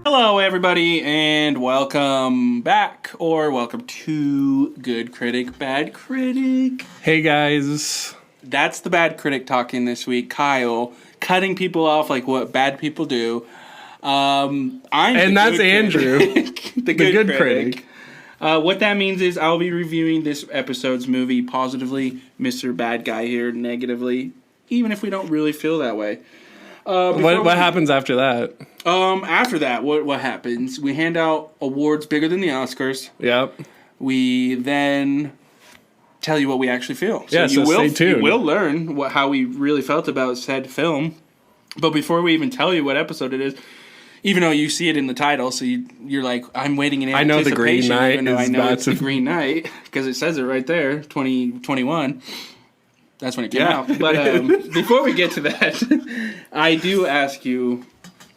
Hello, everybody, and welcome back, or welcome to Good Critic, Bad Critic. Hey, guys. That's the Bad Critic talking this week. Kyle, cutting people off like what bad people do. That's Andrew, the good critic. What that means is I'll be reviewing this episode's movie positively, Mr. Bad Guy here negatively, even if we don't really feel that way. What happens after that? After that, what happens? We hand out awards bigger than the Oscars. Yep. We then tell you what we actually feel. So stay tuned. You will learn how we really felt about said film. But before we even tell you what episode it is, even though you see it in the title, so you're like, I'm waiting in anticipation. I know the Green Knight. Even though I know it's the Green Knight, because it says it right there, 2021. That's when it came out. But before we get to that, I do ask you,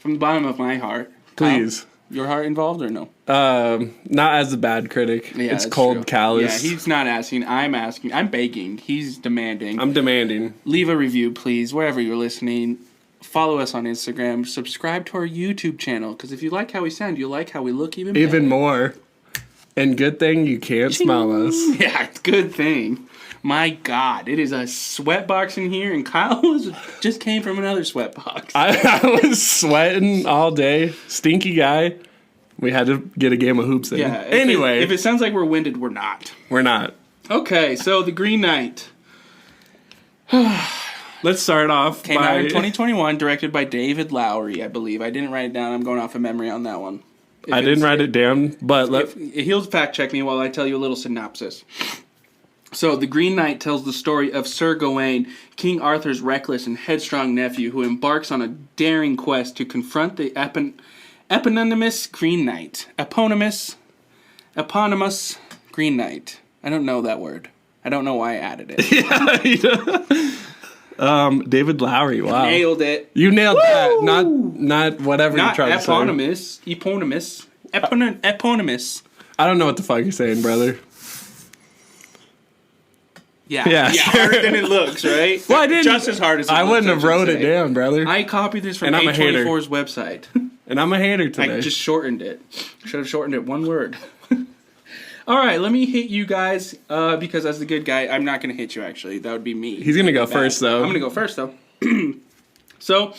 from the bottom of my heart, please. Your heart involved or no? Not as a bad critic. Yeah, it's cold, true. callous. Yeah, he's not asking. I'm asking. I'm begging. He's demanding. I'm demanding. Leave a review, please, wherever you're listening. Follow us on Instagram. Subscribe to our YouTube channel, because if you like how we sound, you like how we look even better. Even more. And good thing you can't smell us. Yeah, good thing. My God, it is a sweat box in here, and Kyle just came from another sweat box. I was sweating all day. Stinky guy. We had to get a game of hoops in. Yeah. Anyway. If it sounds like we're winded, we're not. We're not. Okay, so The Green Knight. Let's start off Came out in 2021, directed by David Lowery, I believe. I didn't write it down. I'm going off of memory on that one. I didn't write it down, but he'll fact check me while I tell you a little synopsis. So, The Green Knight tells the story of Sir Gawain, King Arthur's reckless and headstrong nephew, who embarks on a daring quest to confront the eponymous Green Knight. Eponymous Green Knight. I don't know that word. I don't know why I added it. David Lowery, wow. Nailed it. You nailed that. Not whatever you tried to say. Eponymous. Eponymous. I don't know what the fuck you're saying, brother. Yeah, sure. Harder than it looks, right? Well, I didn't. Just as hard as it I looks, wouldn't have wrote it down, brother. I copied this from And I'm a hater. A24's website. And I'm a hater today. I just shortened it. Should have shortened it one word. All right, let me hit you guys, because as the good guy, I'm not going to hit you, actually. That would be me. He's going to go first, though. I'm going to go first, though. So,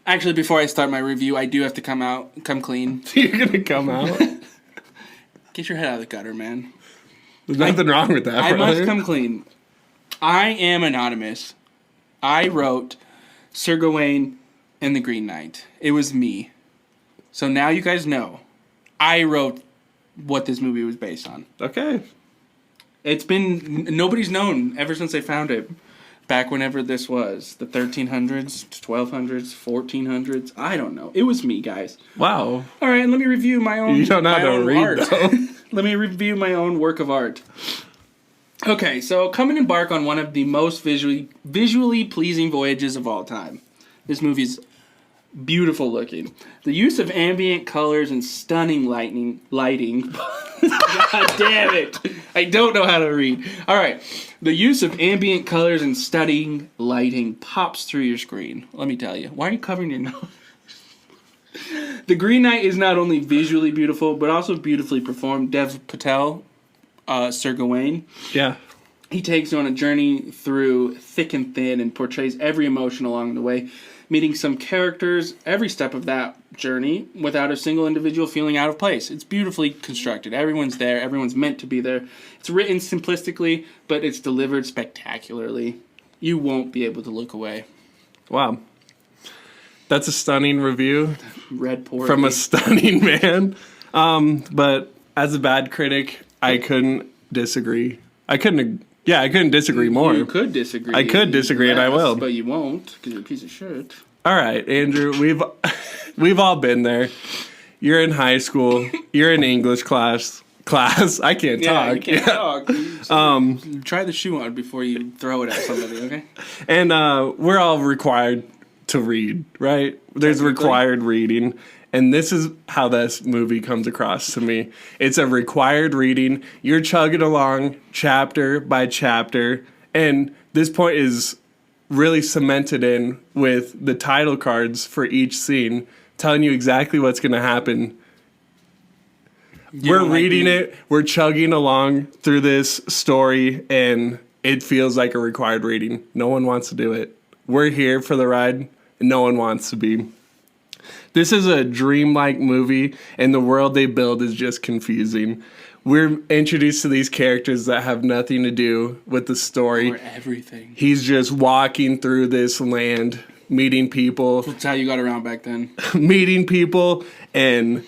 actually, before I start my review, I do have to come clean. You're going to come out? Get your head out of the gutter, man. There's nothing wrong with that, I brother. must come clean. I am anonymous. I wrote Sir Gawain and the Green Knight. It was me. So now you guys know. I wrote what this movie was based on. Okay. It's been... Nobody's known ever since they found it. Back whenever this was. The 1300s, 1200s, 1400s. I don't know. It was me, guys. Wow. All right, let me review my own You don't know how to read, art. though. Let me review my own work of art. Okay, so come and embark on one of the most visually pleasing voyages of all time. This movie's beautiful looking. The use of ambient colors and stunning lighting. God damn it. I don't know how to read. All right. The use of ambient colors and stunning lighting pops through your screen. Let me tell you. Why are you covering your nose? The Green Knight is not only visually beautiful, but also beautifully performed. Dev Patel, Sir Gawain. Yeah. He takes you on a journey through thick and thin and portrays every emotion along the way, meeting some characters every step of that journey without a single individual feeling out of place. It's beautifully constructed. Everyone's there. Everyone's meant to be there. It's written simplistically, but it's delivered spectacularly. You won't be able to look away. Wow. That's a stunning review. Red poor from a stunning man. But as a bad critic, I couldn't disagree. I couldn't disagree more. You could disagree. I could disagree, and I will. But you won't, because you're a piece of shit. All right, Andrew, we've all been there. You're in high school. You're in English class. I can't talk. You can't talk. Try the shoe on before you throw it at somebody, okay? And we're all required to read, right? There's required reading. And this is how this movie comes across to me. It's a required reading. You're chugging along chapter by chapter. And this point is really cemented in with the title cards for each scene telling you exactly what's going to happen. We're reading it. We're chugging along through this story, and it feels like a required reading. No one wants to do it. We're here for the ride, and no one wants to be. This is a dreamlike movie, and the world they build is just confusing. We're introduced to these characters that have nothing to do with the story. Or everything. He's just walking through this land, meeting people. That's how you got around back then. Meeting people, and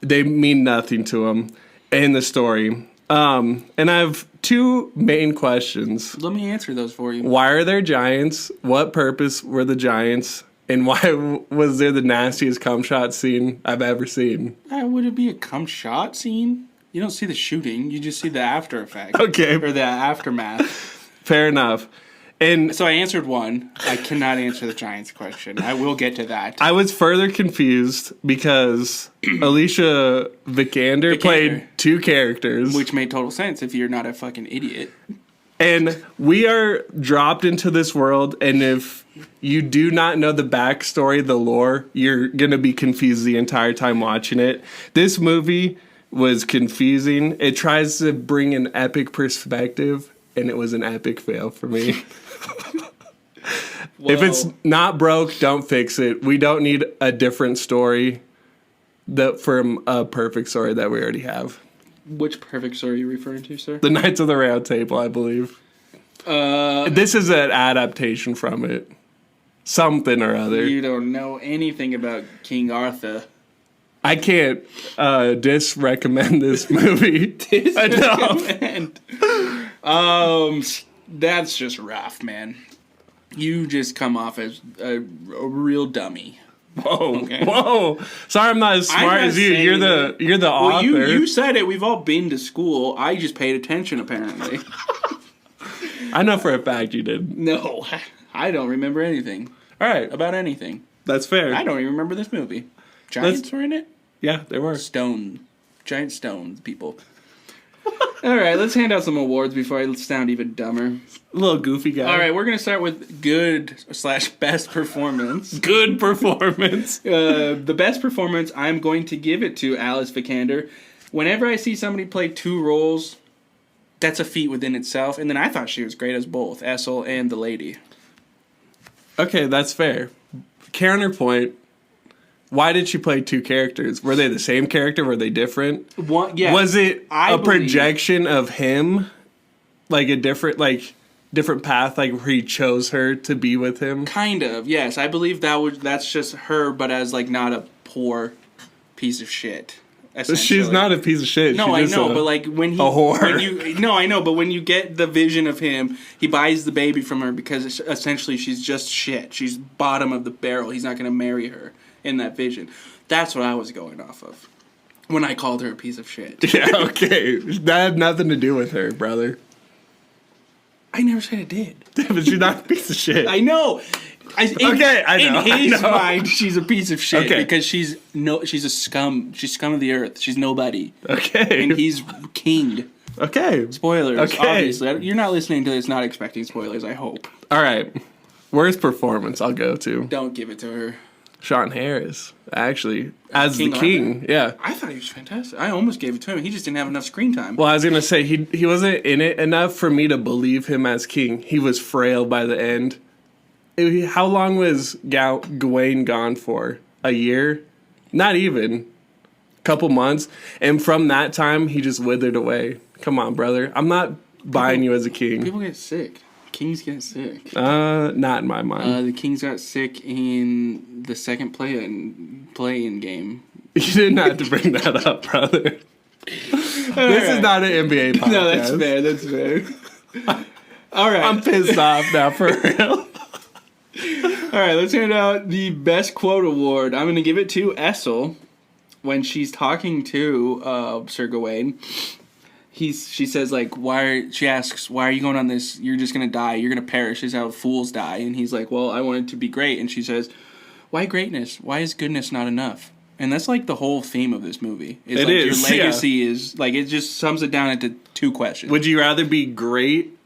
they mean nothing to him in the story. And I have two main questions. Let me answer those for you. Why are there giants? What purpose were the giants? And why was there the nastiest cum shot scene I've ever seen? Would it be a cum shot scene? You don't see the shooting. You just see the after effect. Okay. Or the aftermath. Fair enough. And So I answered one. I cannot answer the Giants question. I will get to that. I was further confused because Alicia Vikander played two characters. Which made total sense if you're not a fucking idiot. And we are dropped into this world, and if you do not know the backstory, the lore, you're going to be confused the entire time watching it. This movie was confusing. It tries to bring an epic perspective, and it was an epic fail for me. If it's not broke, don't fix it. We don't need a different story from a perfect story that we already have. Which perfect story are you referring to, sir? The Knights of the Round Table, I believe. This is an adaptation from it. Something or other. You don't know anything about King Arthur. I can't disrecommend this movie. That's just rough, man. You just come off as a real dummy. Whoa, Okay. whoa! Sorry, I'm not as smart as you. You're the Well, author. you said it. We've all been to school. I just paid attention, apparently. I know for a fact you did. No, I don't remember anything All right, about anything. that's fair. I don't even remember this movie. Giants were in it? Yeah, there were. Giant stones, people. All right, let's hand out some awards before I sound even dumber. Little goofy guy. All right, we're going to start with good/best performance. Good performance. The best performance, I'm going to give it to Alice Vikander. Whenever I see somebody play two roles, that's a feat within itself. And then I thought she was great as both, Essel and the lady. Okay, that's fair. Counterpoint. Why did she play two characters? Were they the same character? Were they different? Yeah, Was it a projection of him? Like a different path, like where he chose her to be with him? Kind of, yes. I believe that's just her, but as like not a poor piece of shit. She's not a piece of shit. No, I know, but like when he a whore. I know, but when you get the vision of him, he buys the baby from her because essentially she's just shit. She's bottom of the barrel. He's not going to marry her in that vision. That's what I was going off of when I called her a piece of shit. Yeah, okay. That had nothing to do with her, brother. I never said it did. But she's not a piece of shit. I know. I know. In his mind, she's a piece of shit because she's a scum. She's scum of the earth. She's nobody. Okay. And he's king. Okay. Spoilers. Okay. Obviously, you're not listening to this, not expecting spoilers. I hope. All right. Worst performance I'll go to. Don't give it to her. Sean Harris, actually, as King the king. Arthur? Yeah. I thought he was fantastic. I almost gave it to him. He just didn't have enough screen time. Well, I was gonna say he wasn't in it enough for me to believe him as king. He was frail by the end. How long was Gawain gone for? A year? Not even. Couple months. And from that time, he just withered away. Come on, brother. I'm not buying you as a king. People get sick. Kings get sick. Not in my mind. The Kings got sick in the second play-in game. You didn't have to bring that up, brother. This is not an NBA podcast. No, that's fair. All right. I'm pissed off now, for real. All right, let's hand out the best quote award. I'm going to give it to Essel when she's talking to Sir Gawain. She says, like, she asks, why are you going on this? You're just going to die. You're going to perish. This is how fools die. And he's like, well, I wanted to be great. And she says, why greatness? Why is goodness not enough? And that's, like, the whole theme of this movie. It like, is, your legacy is, like, it just sums it down into two questions. Would you rather be great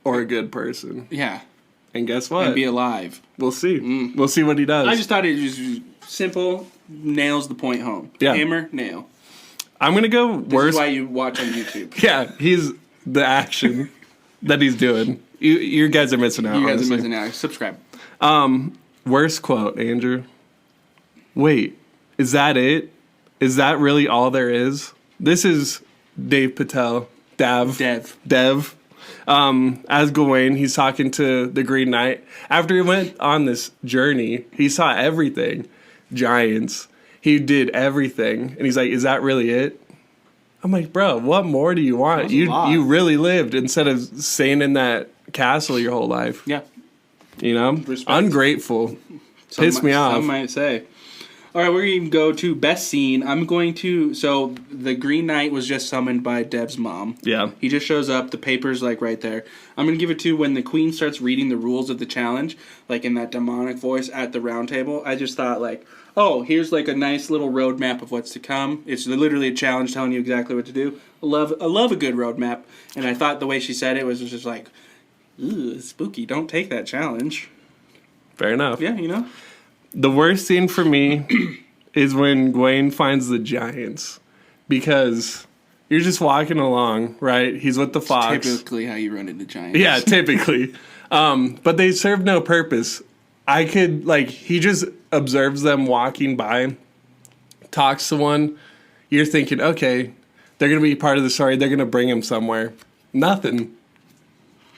or a good person? Yeah. And guess what? And be alive. We'll see. We'll see what he does. I just thought it was simple, nails the point home. Yeah. Hammer, nail. I'm going to go This worst. is why you watch on YouTube. Yeah, he's the action that he's doing. You guys are missing out. You guys honestly. are missing out. Subscribe. Worst quote, Andrew. Wait, is that it? Is that really all there is? This is Dave Patel. Dev. As Gawain, he's talking to the Green Knight. After he went on this journey, he saw everything. Giants. He did everything. And he's like, is that really it? I'm like, bro, what more do you want? You really lived instead of staying in that castle your whole life. Yeah. You know? Respect. Ungrateful. Pissed me off. Some might say. All right, we're going to go to best scene. So the Green Knight was just summoned by Dev's mom. Yeah. He just shows up. The paper's like right there. I'm going to give it to when the queen starts reading the rules of the challenge, like in that demonic voice at the round table. I just thought like, oh, here's like a nice little roadmap of what's to come. It's literally a challenge telling you exactly what to do. I love a good roadmap. And I thought the way she said it was just like, ooh, spooky. Don't take that challenge. Fair enough. Yeah, you know? The worst scene for me is when Gawain finds the giants. Because you're just walking along, right? He's with the fox. Typically how you run into giants. Yeah, typically. But they serve no purpose. He just observes them walking by, talks to one. You're thinking, okay, they're going to be part of the story. They're going to bring him somewhere. Nothing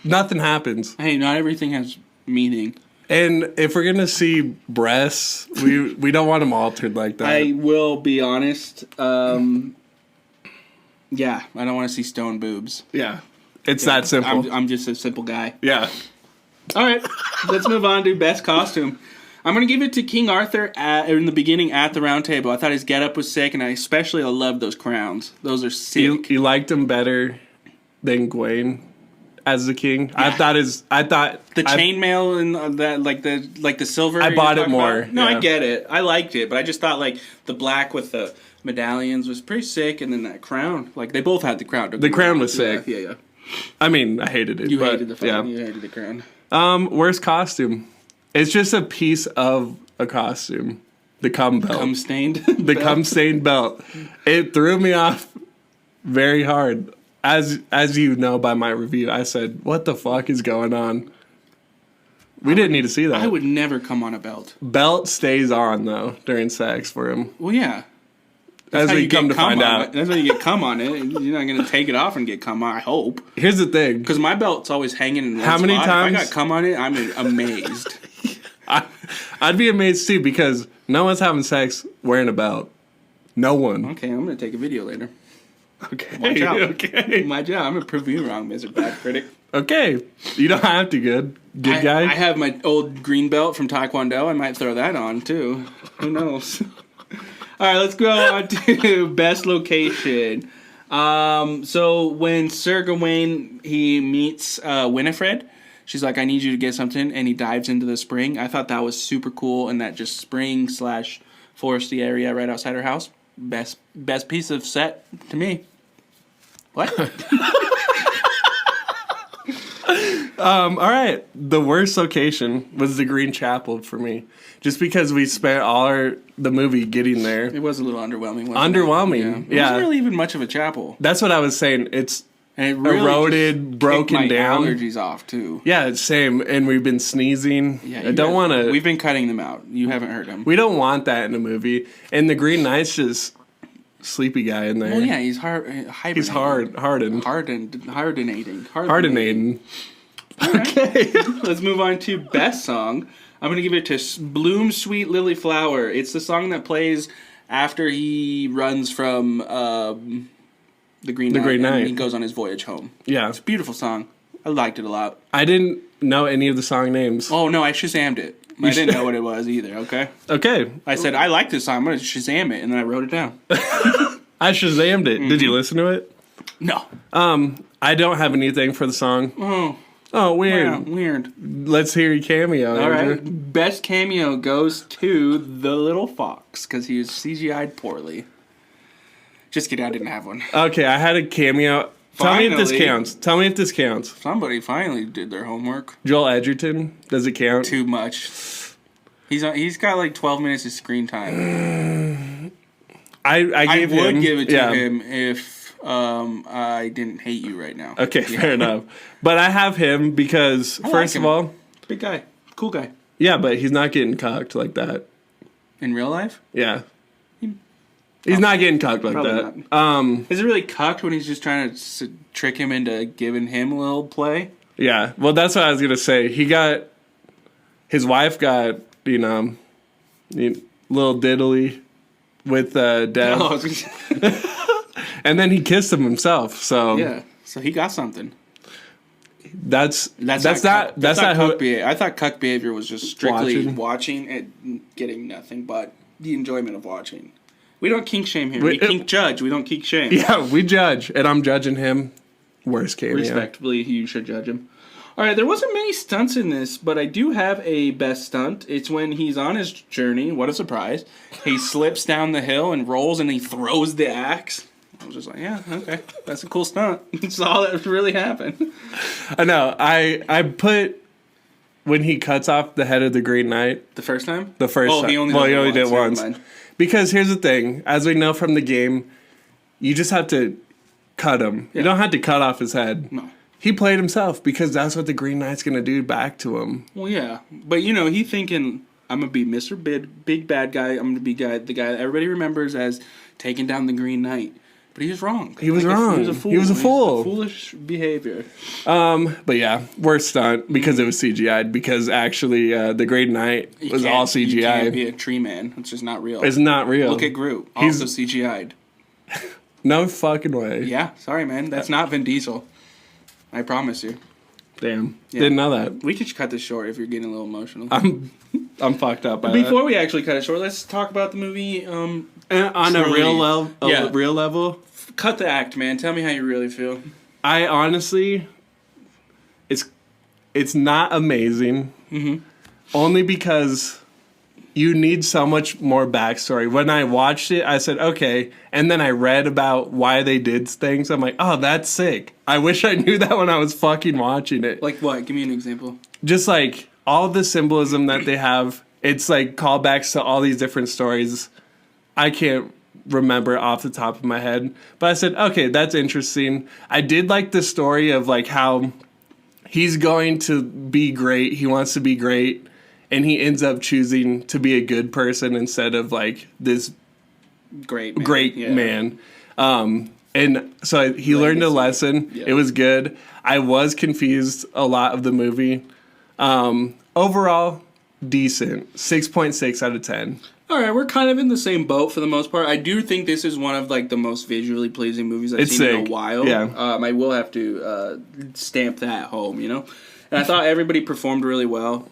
happens. Hey, not everything has meaning. And if we're going to see breasts, we don't want them altered like that. I will be honest. Yeah, I don't want to see stone boobs. Yeah. It's that simple. I'm just a simple guy. Yeah. All right, let's move on to best costume. I'm going to give it to King Arthur in the beginning at the round table. I thought his getup was sick, and I especially loved those crowns. Those are sick. You liked him better than Gawain as the king? Yeah. I thought the chainmail and that like the silver. I bought it more. About. No, yeah. I get it. I liked it, but I just thought like the black with the medallions was pretty sick, and then that crown. Like they both had the crown. The crown was sick. Yeah. I mean, I hated it. You hated the yeah. You hated the crown. Worst costume. It's just a piece of a costume. The cum belt. Cum stained. The cum stained belt. It threw me off very hard. As you know by my review, I said, "What the fuck is going on?" We didn't need to see that. I would never come on a belt. Belt stays on though during sex for him. Well, yeah. As we come to find out. That's how you get cum on it. You're not going to take it off and get cum on, I hope. Here's the thing. Because my belt's always hanging in one How many spot. times? If I got cum on it, I'm amazed. I'd be amazed too because no one's having sex wearing a belt. No one. Okay, I'm going to take a video later. Okay. Watch out. Okay. My job. I'm going to prove you wrong, Mr. Bad Critic. Okay. You don't have to, good guy. I have my old green belt from Taekwondo. I might throw that on, too. Who knows? All right, let's go on to best location. So when Sir Gawain, he meets Winifred, she's like, I need you to get something, and he dives into the spring. I thought that was super cool, and that just spring/foresty area right outside her house. Best piece of set to me. What? All right. The worst location was the Green Chapel for me. Just because we spent the movie getting there. It was a little underwhelming. Underwhelming. It wasn't really even much of a chapel. That's what I was saying. It's and it really eroded, broken my down. Allergies off too. Yeah, it's same. And we've been sneezing. Yeah, I don't want to. We've been cutting them out. You haven't heard them. We don't want that in a movie. And the Green Knight's just sleepy guy in there. Well, yeah, he's He's hardening. Hardenating. Okay, let's move on to best song. I'm gonna give it to "Bloom Sweet Lily Flower." It's the song that plays after he runs from the Green Knight. And he goes on his voyage home. Yeah, it's a beautiful song. I liked it a lot. I didn't know any of the song names. Oh no, I Shazammed it. I didn't know what it was either. Okay. I said I like this song. I'm gonna Shazam it, and then I wrote it down. I Shazammed it. Mm-hmm. Did you listen to it? No. I don't have anything for the song. Oh, weird. Wow, weird. Let's hear your cameo. All right. Best cameo goes to the little fox because he was CGI'd poorly. Just kidding, I didn't have one. Okay, I had a cameo. Tell me if this counts. Somebody finally did their homework. Joel Edgerton, does it count? Too much. He's got like 12 minutes of screen time. I would give it to him if I didn't hate you right now. Okay, fair enough. But I have him because, first of all... Big guy. Cool guy. Yeah, but he's not getting cocked like that. In real life? Yeah. He's not getting cocked like that. Not. Is it really cocked when he's just trying to trick him into giving him a little play? Yeah. Well, that's what I was going to say. His wife got, little diddly with Deb. Oh, and then he kissed him himself. So yeah. So he got something. That's not cuck behavior. I thought cuck behavior was just strictly watching and getting nothing but the enjoyment of watching. We don't kink shame here. We kink judge. We don't kink shame. Yeah, we judge, and I'm judging him. Worst cameo. Respectfully, you should judge him. All right, there wasn't many stunts in this, but I do have a best stunt. It's when he's on his journey. What a surprise! He slips down the hill and rolls, and he throws the axe. I was just like, yeah, okay, that's a cool stunt. That's all that really happened. I know. I put when he cuts off the head of the Green Knight. The first time? The first time. He only did it once. Because here's the thing. As we know from the game, you just have to cut him. Yeah. You don't have to cut off his head. No. He played himself because that's what the Green Knight's going to do back to him. Well, yeah. But, he thinking, I'm going to be Mr. Big Bad Guy. I'm going to be the guy that everybody remembers as taking down the Green Knight. But he was wrong. He was wrong. He was a fool. He was a fool. Foolish behavior. But yeah, worst stunt because it was CGI'd. Because actually, the Green Knight was all CGI'd. You can't be a tree man. It's just not real. It's not real. Look at Groot. Also CGI'd. No fucking way. Yeah, sorry, man. That's not Vin Diesel. I promise you. Damn. Yeah. Didn't know that. We could cut this short if you're getting a little emotional. I'm fucked up by Before we actually cut it short, let's talk about the movie. On a real level. Cut the act, man. Tell me how you really feel. I honestly, it's not amazing. Mm-hmm. Only because you need so much more backstory. When I watched it, I said, okay. And then I read about why they did things. I'm like, oh, that's sick. I wish I knew that when I was fucking watching it. Like what? Give me an example. Just like all the symbolism that they have. It's like callbacks to all these different stories. I can't remember off the top of my head. But I said, okay, that's interesting. I did like the story of like how he's going to be great. He wants to be great. And he ends up choosing to be a good person instead of like this great man. And so he learned a lesson. Yeah. It was good. I was confused a lot of the movie. Overall, decent. 6.6 out of 10. All right, we're kind of in the same boat for the most part. I do think this is one of like the most visually pleasing movies I've seen in a while. Yeah. I will have to stamp that home, And I thought everybody performed really well.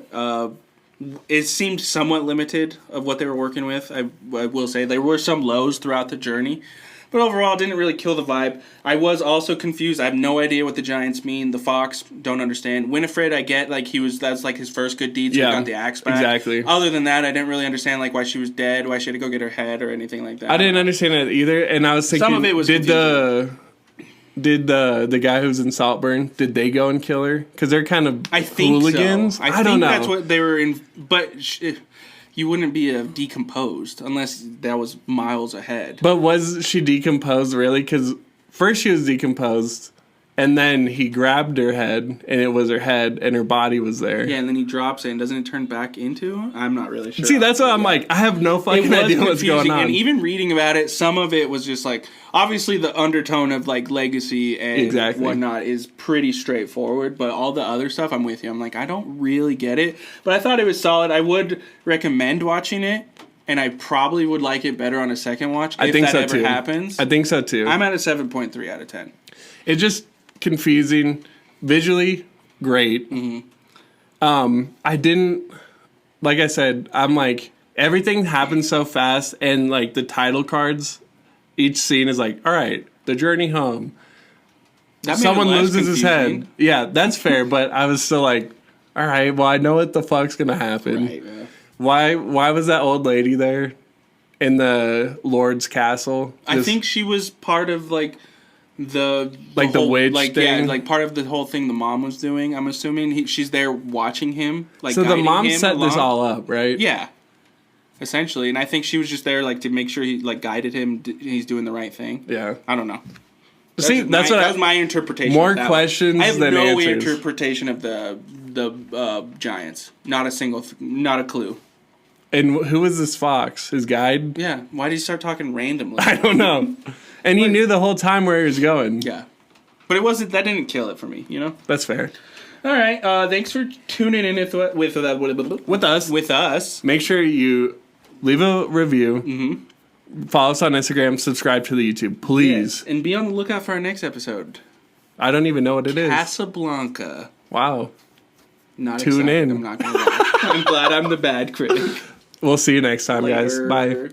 It seemed somewhat limited of what they were working with. I will say there were some lows throughout the journey. But overall, it didn't really kill the vibe. I was also confused. I have no idea what the Giants mean. The Fox, don't understand. Winifred, I get, like, that's like his first good deed, so he got the axe back. Exactly. Other than that, I didn't really understand, like, why she was dead, why she had to go get her head, or anything like that. I didn't understand it either, and I was thinking, some of it was Did the guy who's in Saltburn, did they go and kill her? Because they're kind of hooligans. So. I think that's what they were in, but you wouldn't be decomposed unless that was miles ahead. But was she decomposed really? Because first she was decomposed, and then he grabbed her head, and it was her head, and her body was there. Yeah, and then he drops it, and doesn't it turn back into her? I'm not really sure. See, that's what I'm like. I have no fucking idea what's going on. And even reading about it, some of it was just like, obviously the undertone of like legacy and whatnot is pretty straightforward, but all the other stuff, I'm with you. I'm like, I don't really get it, but I thought it was solid. I would recommend watching it, and I probably would like it better on a second watch if that ever happens. I think so too. I'm at a 7.3 out of 10. It just confusing, visually great. Mm-hmm. I didn't, like I said, I'm like, everything happens so fast, and like the title cards, each scene is like, all right, the journey home. Someone loses his head. Yeah, that's fair, but I was still like, all right, well, I know what the fuck's gonna happen. Right, man. Why was that old lady there in the Lord's castle? I think she was part of like the the witch thing? Yeah, like part of the whole thing the mom was doing. I'm assuming she's there watching him. Like, so the mom set along. this all up, right? Yeah, essentially, and I think she was just there like to make sure he like guided him. He's doing the right thing. Yeah, I don't know. That was my interpretation. More questions I have than no answers. interpretation of the giants. Not a single. Not a clue. And who was this fox? His guide? Yeah. Why did he start talking randomly? I don't know. And he knew the whole time where he was going. Yeah. But it wasn't. That didn't kill it for me. You know. That's fair. All right. Thanks for tuning in with us. With us. Make sure you leave a review. Mm-hmm. Follow us on Instagram. Subscribe to the YouTube, please. Yes. And be on the lookout for our next episode. I don't even know what it is. Casablanca. Wow. Not Tune excited. in. I'm not gonna lie. I'm glad I'm the bad critic. We'll see you next time, guys. Bye.